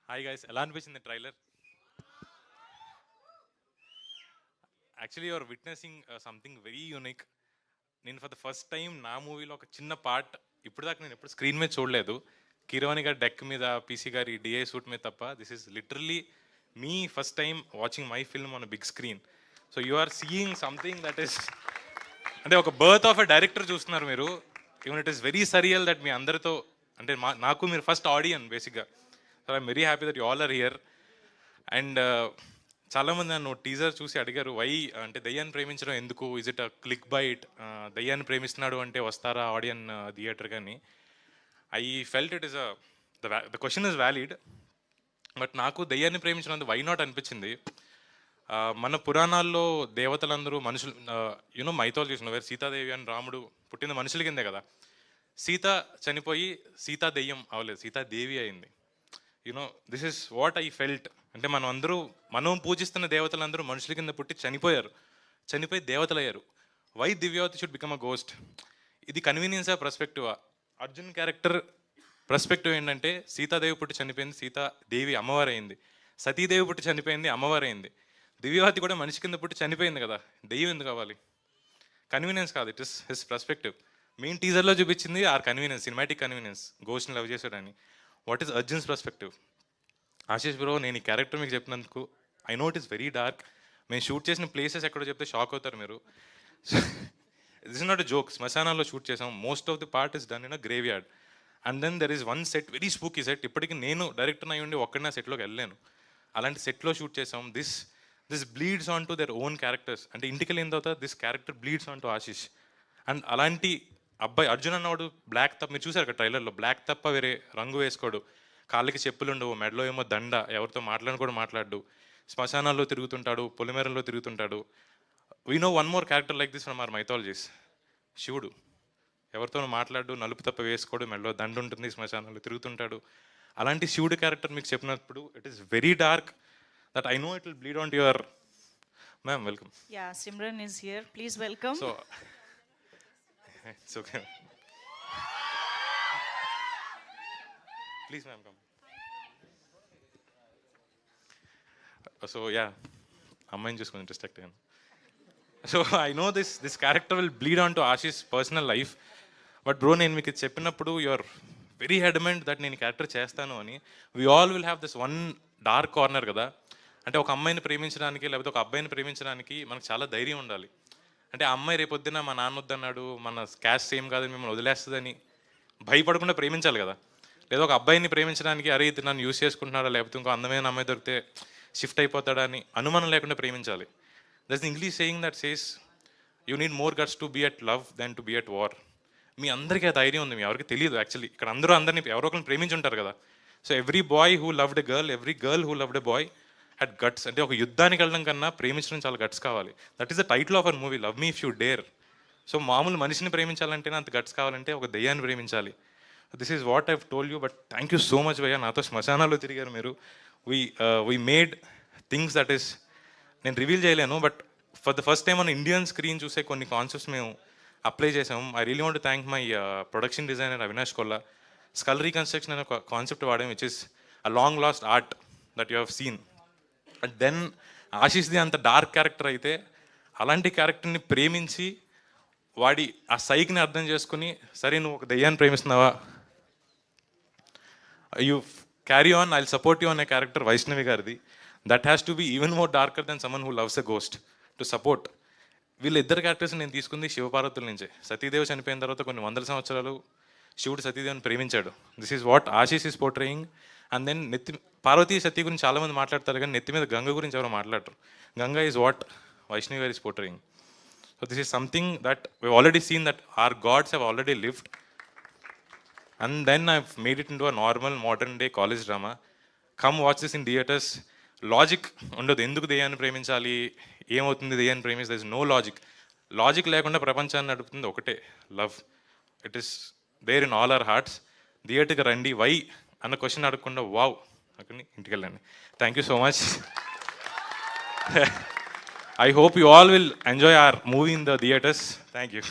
Hi guys, ఎలా అనిపించింది trailer? Actually your witnessing something very unique. నేను ఫర్ ద ఫస్ట్ టైం నా మూవీలో ఒక చిన్న పార్ట్, ఇప్పుడు దాకా నేను ఎప్పుడు స్క్రీన్ మీద చూడలేదు. కీరవాణి గారి డెక్ మీద, పీసీ గారి డిఐ సూట్ మీద తప్ప. This is literally me first time watching my film on big screen. So you are seeing something that is, అంటే ఒక బర్త్ ఆఫ్ ఎ డైరెక్టర్ చూస్తున్నారు మీరు. Even it is very surreal that మీ అందరితో, అంటే నాకు మీరు ఫస్ట్ ఆడియన్ బేసిక్గా. So I'm very happy that you all are here. And చాలామంది నన్ను టీజర్ చూసి అడిగారు, వై అంటే దయ్యాన్ని ప్రేమించడం ఎందుకు, is it a click bait, దయ్యాన్ని అంటే వస్తారా ఆడియన్ థియేటర్? కానీ I felt it is the question is valid. But నాకు దయ్యాన్ని ప్రేమించినందుకు వై నాట్ అనిపించింది. మన పురాణాల్లో దేవతలందరూ మనుషులు, యూనో మైథాలజీస్ వేరు సీతాదేవి అని రాముడు పుట్టిన మనుషుల కిందే కదా. సీత చనిపోయి సీతా దెయ్యం అవ్వలేదు, సీతాదేవి అయింది. You know this is what I felt. అంటే మనం పూజిస్తున్న దేవతలందరూ మనుషుల కింద పుట్టి చనిపోయి దేవతలయ్యారు. Why Divyavathi should become a ghost? ఇది కన్వీనియన్సా, పర్స్పెక్టివా? అర్జున్ క్యారెక్టర్ పర్స్పెక్టివ్ ఏంటంటే సీతాదేవి పుట్టి చనిపోయింది, సీతాదేవి అమ్మవారు అయింది. సతీదేవి పుట్టి చనిపోయింది, అమ్మవారు అయింది. దివ్యావతి కూడా మనిషి కింద పుట్టి చనిపోయింది కదా, దెయ్యం ఎందుకు కావాలి? కన్వీనియన్స్ కాదు, it is his perspective. Main టీజర్లో చూపించింది ఆర్ కన్వీనియన్స్, సినిమాటిక్ కన్వీనియన్స్, గోస్ట్ని లవ్ చేశాడని. What is Arjun's perspective? Ashish bro, నేను ఈ క్యారెక్టర్ మీకు చెప్పినందుకు I know it is very dark. మేము షూట్ చేసిన ప్లేసెస్ ఎక్కడో చెప్తే షాక్ అవుతారు మీరు. This is not a joke. శ్మశానాల్లో షూట్ చేసాం. Most of the part is done in a graveyard. And then there is one set, very spooky set. ఇప్పటికీ నేను డైరెక్టర్ అయ్యి ఉండి ఒక్కడినా సెట్లోకి వెళ్ళాను. అలాంటి సెట్లో షూట్ చేసాం. This bleeds on to their own characters. అంటే ఇంటికి వెళ్ళిన తర్వాత this character bleeds on to Ashish. And అలాంటి అబ్బాయి అర్జున్ అన్నవాడు బ్లాక్ తప్ప, మీరు చూసారు కదా ట్రైలర్లో, బ్లాక్ తప్ప వేరే రంగు వేసుకోడు, కాళ్ళకి చెప్పులు ఉండవు, మెడలో ఏమో దండ, ఎవరితో మాట్లాడు, శ్మశానాల్లో తిరుగుతుంటాడు, పొలిమేరల్లో తిరుగుతుంటాడు. We know one more character like this from our mythologies. శివుడు ఎవరితోనూ మాట్లాడు, నలుపు తప్ప వేసుకోడు, మెడలో దండ ఉంటుంది, శ్మశానాల్లో తిరుగుతుంటాడు. అలాంటి శివుడు క్యారెక్టర్ మీకు చెప్పినప్పుడు it is very dark that I know it will bleed on to your. Ma'am welcome. Yeah, Simran is here, please welcome. So it's okay, please ma'am come. So yeah, అమ్మాయిని చూసుకొని డిస్ట్రాక్ట్ అయ్యాను. So I know this character will bleed on to Ashish personal life. But bro, నేను మీకు చెప్పినప్పుడు your very adamant that నేను character చేస్తాను అని. We all will have this one dark corner కదా. అంటే ఒక అమ్మాయిని ప్రేమించడానికి, లేకపోతే ఒక అబ్బాయిని ప్రేమించడానికి మనకు చాలా ధైర్యం ఉండాలి. అంటే ఆ అమ్మాయి రేపొద్దున మా నాన్న వద్దన్నాడు, మన క్యాస్ట్ సేమ్ కాదని మిమ్మల్ని వదిలేస్తుందని భయపడకుండా ప్రేమించాలి కదా. లేదా ఒక అబ్బాయిని ప్రేమించడానికి, అరే ఇది నన్ను యూస్ చేసుకుంటున్నాడా, లేకపోతే ఇంకో అందమైన అమ్మాయి దొరికితే షిఫ్ట్ అయిపోతాడా అని అనుమానం లేకుండా ప్రేమించాలి. That's English saying that says you need more guts to be at love then to be at war. మీ అందరికీ ఆ ధైర్యం ఉంది, మీ ఎవరికి తెలియదు. యాక్చువల్లీ ఇక్కడ అందరినీ ఎవరో ఒకరిని ప్రేమించుంటారు కదా. So every bye who loved a girl, every girl who loved a boy had guts. అంటే ఒక యుద్ధానికి వెళ్ళడం కన్నా ప్రేమించడం చాలా గట్స్ కావాలి. That is the title of our movie, love me if you dare. So మామూలు మనిషిని ప్రేమించాలంటేనే అంత గట్స్ కావాలంటే ఒక దెయ్యాన్ని ప్రేమించాలి. This is what I've told you. But thank you so much భయ్యా, నాతో శ్మశానాల్లో తిరిగారు మీరు. We made things that is, నేను రివీల్ చేయలేను, but for the first time మన ఇండియన్ స్క్రీన్ చూసే కొన్ని కాన్సెప్ట్స్ మేము అప్లై చేసాము. I really want to thank my production designer Avinash Kolla. Skull reconstruction అనే ఒక కాన్సెప్ట్ వాడాం, which is a long lost art that you have seen. And then ఆశీష్ది అంత డార్క్ క్యారెక్టర్ అయితే, అలాంటి క్యారెక్టర్ని ప్రేమించి వాడి ఆ సైక్ని అర్థం చేసుకుని, సరే నువ్వు ఒక దెయ్యాన్ని ప్రేమిస్తున్నావా, you carry on, I will support you అనే క్యారెక్టర్ వైష్ణవి గారిది. That has to be even more darker than someone who loves a ghost to support. వీళ్ళిద్దరు క్యారెక్టర్స్ నేను తీసుకుంది శివపార్వతుల నుంచే. సతీదేవి చనిపోయిన తర్వాత కొన్ని వందల సంవత్సరాలు శివుడు సతీదేవిని ప్రేమించాడు. This is what Ashish is portraying. And then Parvati Sati గురించి చాలామంది మాట్లాడతారు, కానీ నెత్తి మీద గంగ గురించి ఎవరు మాట్లాడరు. గంగా ఈజ్ వాట్ వైష్ణవి గారు is portraying. So this is something that we already seen that our gods have already lived. And then I made it into a normal modern day college drama. Come watch this in theatres. Logic ఉండదు, ఎందుకు దెయ్యాన్ని ప్రేమించాలి, ఏమవుతుంది దెయ్యాన్ని ప్రేమిస్తే, there is no logic లేకుండా ప్రపంచాన్ని నడుపుతుంది ఒకటే, love. It is there in all our hearts. థియేటర్కి రండి, వై అన్న క్వశ్చన్ అడగకుండా వావ్ అక్కడి ఇంటికి వెళ్ళండి. Thank you so much. I hope you all will enjoy our movie in the theaters. Thank you.